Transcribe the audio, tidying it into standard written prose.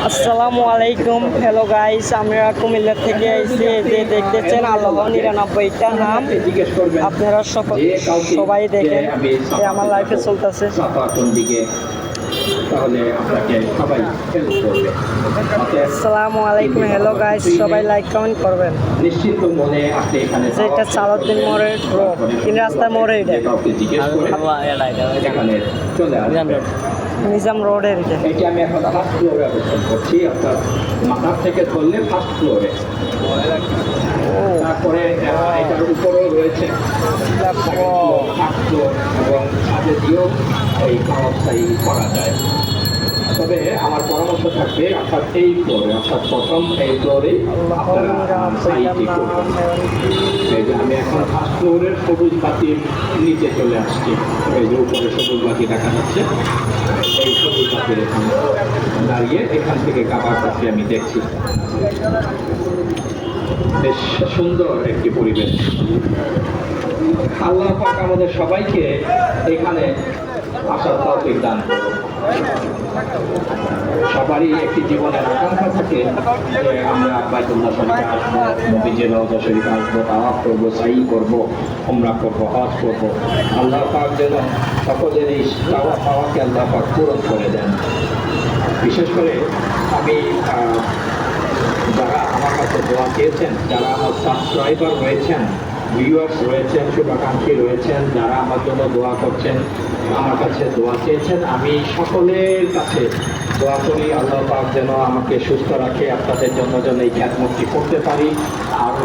আসসালামু আলাইকুম। Hello guys, আমরা কুমিল্লা থেকে এসে যে দেখতেছেন আল্লাহ 99টা নাম। আপনারা সবাই দেখেন, আমার লাইফে চলতেছে। আসসালামু আলাইকুম। হ্যালো গাইস, সবাই লাইক কমেন্ট করবেন। নিশ্চিত মনে আপনি এখানে যেটা সালাউদ্দিন মোড়ের রোড, তিন রাস্তার মোড়ে এটা এখানে চলে আসবেন। নিজাম রোডের এটি আমি এখন ফার্স্ট ফ্লোরে অবস্থান করছি। অর্থাৎ মাথার থেকে ধরলে ফার্স্ট ফ্লোরে, তারপরে এটার উপরেও রয়েছে ফার্স্ট ফ্লোর এবং ছাদে দিয়েও এই অবস্থায় করা যায়। তবে আমার পরামর্শ থাকবে অর্থাৎ এই ফ্লোরে, অর্থাৎ প্রথম এই ফ্লোরে আমি এখন ফার্স্ট ফ্লোরের সবুজ বাতির নিচে চলে আসছি। এই যে উপরে সবুজ বাতি দেখা যাচ্ছে, এই সবুজ বাতির এখানে দাঁড়িয়ে এখান থেকে কাবারটাকে আমি দেখছি। বেশ সুন্দর একটি পরিবেশ। আল্লাহ পাক আমাদের সবাইকে এখানে আসার তৌফিক দান করুন। সবারই একটি জীবনের আকাঙ্ক্ষা থাকে যে আমরা বাইতুল্লাহ শরীফে আসবো, নবীজির রওজা শরীফে আসবো, তাওয়াফ করবো, সাই করবো, উমরা করবো, হজ করবো। আল্লাহ পাক যেন সকলেরই পাওয়াকে আল্লাহ পাক পূরণ করে দেন। বিশেষ করে আমি যারা আমার কাছে দোয়া চেয়েছেন, যারা আমার সাবস্ক্রাইবার রয়েছেন, ভিউয়ার্স রয়েছেন, শুভাকাঙ্ক্ষী রয়েছেন, যারা আমার জন্য দোয়া করছেন, আমার কাছে দোয়া চেয়েছেন, আমি সকলের কাছে দোয়া করি আল্লাহ পাক যেন আমাকে সুস্থ রাখে, আপনাদের জন্য যেন এই খ্যাতমতটি করতে পারি। আরও